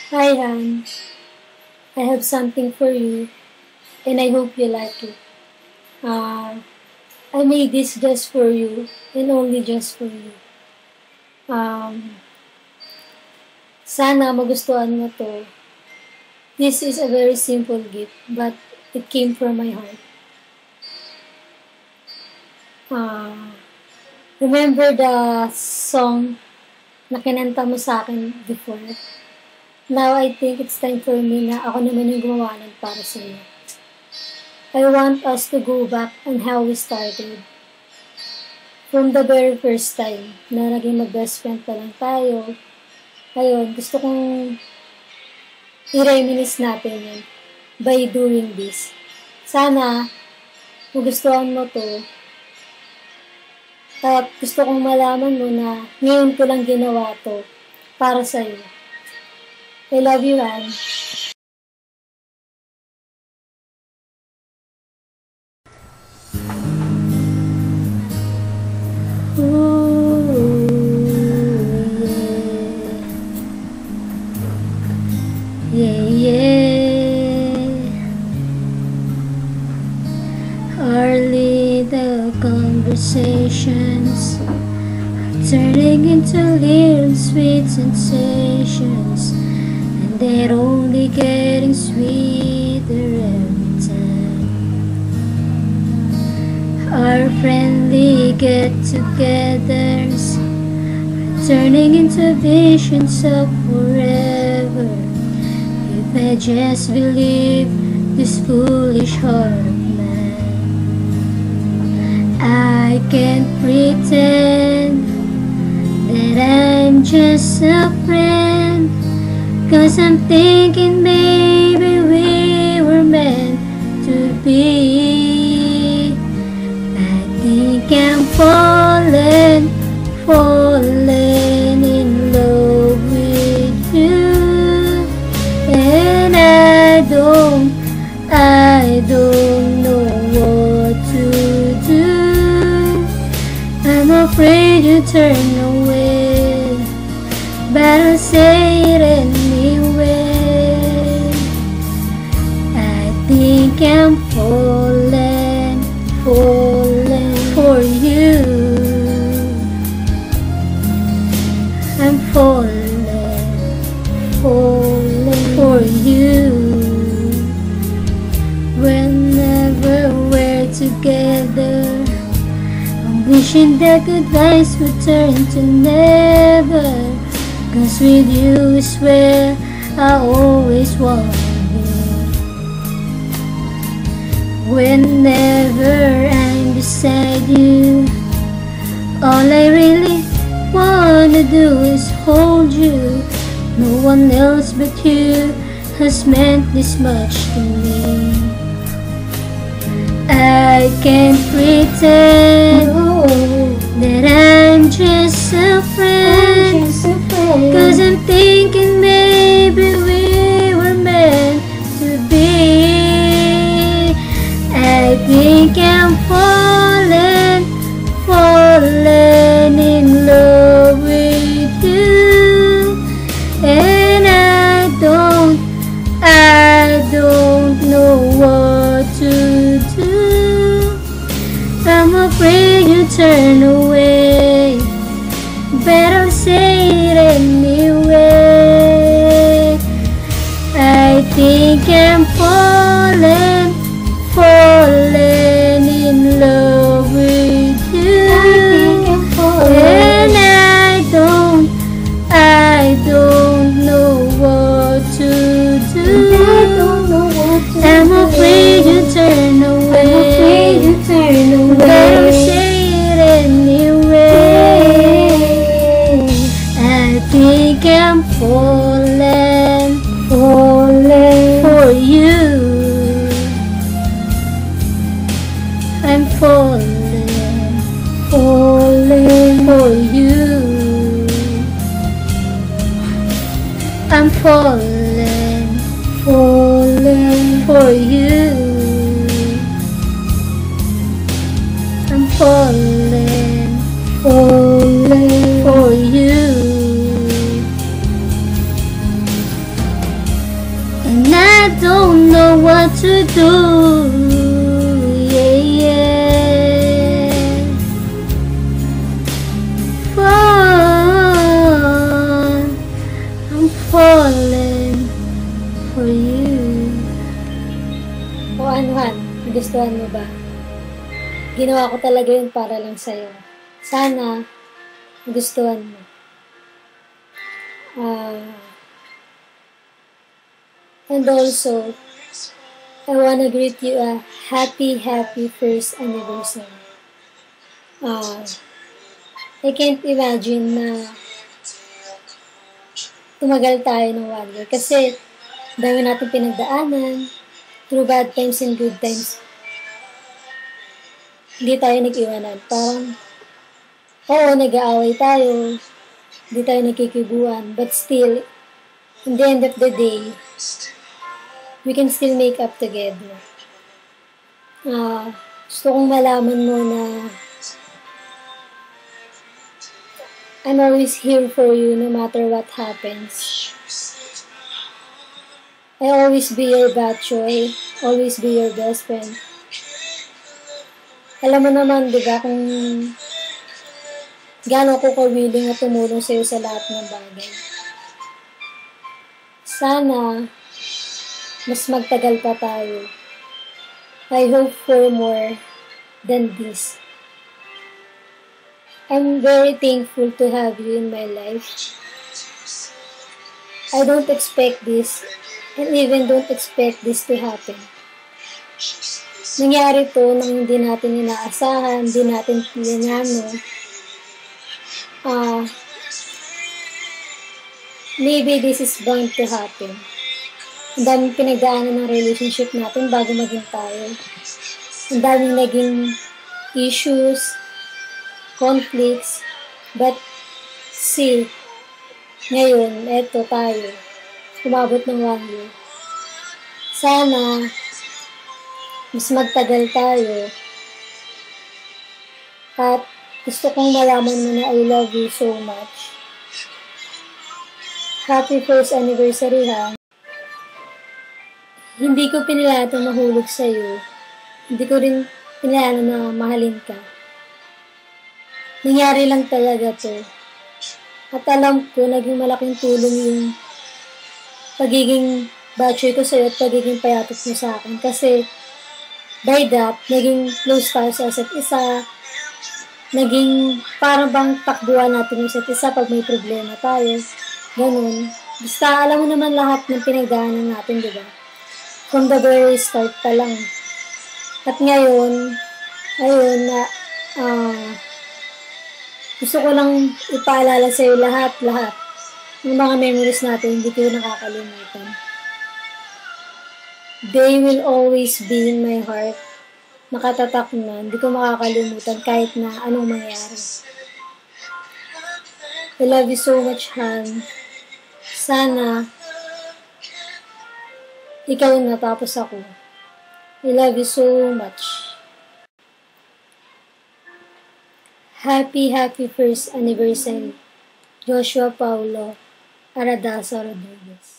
Hi, Han. I have something for you, and I hope you like it. Uh, I made this just for you, and only just for you. Um, Sana magustuhan mo to. This is a very simple gift, but it came from my heart. Uh, Remember the song na kinanta mo sa akin before? Now I think it's time for me na ako naman yung gumawa nun para sa iyo. I want us to go back on how we started. From the very first time na naging mag-best friend pa lang tayo, ayun, gusto kong i-reminisce natin yun by doing this. Sana, magustuhan mo to. At gusto kong malaman mo na ngayon ko lang ginawa to para sa'yo. I love you, Anne. Hardly the conversations turning into little sweet sensations, and they're only getting sweeter every time. Our friendly get-togethers are turning into visions of forever. If I just believe this foolish heart of mine, I can't pretend that I'm just a friend, 'cause I'm thinking maybe we were meant to be. I think I'm falling in love with you, and I don't know what to do. I'm afraid you turn away, but I'll say it anyway. I think I'm falling for you. I'm falling for you. Whenever we're together, I'm wishing that goodbyes would turn to never, 'cause with you is where I always want to be. Whenever I'm beside you, all I really wanna do is hold you. No one else but you has meant this much to me. I can't pretend that I'm just a friend, 'cause I'm thinking maybe we were meant to be. I think I'm falling in love with you, and I don't know what to do. I'm afraid you turn away, but I'll say it anyway. I think I'm falling in love with you, and I don't know what to do. I'm afraid you turn away, but I'll say it anyway. I think I'm falling for you. I'm falling for you. I'm falling for you. I'm falling for you. to do. Yeah, yeah. I'm falling for you. O ano, Han? Nagustuhan mo ba? Ginawa ko talaga yun para lang sa'yo. Sana, nagustuhan mo. And also, I wanna greet you a happy first anniversary. I can't imagine na tumagal tayo ng 1 year. Kasi, dami natin pinagdaanan, through bad times and good times. Hindi tayo nag-iwanan. Parang, oo, nag-aaway tayo, hindi tayo nagkikibuan, but still, in the end of the day, we can still make up together. Gusto kong malaman mo na I'm always here for you no matter what happens. I'll always be your batchoy, always be your best friend. Alam mo naman, di ba, kung gaano ko ka-willing na tumulong sa'yo sa lahat ng bagay. Sana, mas magtagal pa tayo. I hope for more than this. I'm very thankful to have you in my life. I don't expect this, and even don't expect this to happen. Nangyari to nang hindi natin inaasahan, hindi natin pinano. Maybe this is bound to happen. Ang daming pinagdaanan ng relationship natin bago maging tayo. Ang daming naging issues, conflicts, but see, ngayon, eto tayo. Umabot ng 1 year. Sana, mas magtagal tayo. At gusto kong malaman mo na I love you so much. Happy first anniversary, ha? Hindi ko pinilata mahulog sa'yo. Hindi ko rin pinilata na mahalin ka. Nangyari lang talaga to. At alam ko, naging malaking tulong yung pagiging batchoy ko sa'yo at pagiging payatot mo sa akin. Kasi, by that, naging close tayo sa isa't isa. Naging parang bang takbuhan natin yung isa't isa pag may problema tayo. Ganun. Basta, alam mo naman lahat ng pinagdaanan natin, di ba? From the very start pa lang. At ngayon, ayun na, gusto ko lang ipaalala sa'yo lahat. Yung mga memories natin, hindi ko nakakalimutan. They will always be in my heart. Nakatatak na, hindi ko makakalimutan kahit na anong mangyari. I love you so much, Han. Sana, ikaw natapos ako. I love you so much. Happy first anniversary, Joshua Paulo Aradasa Rodriguez.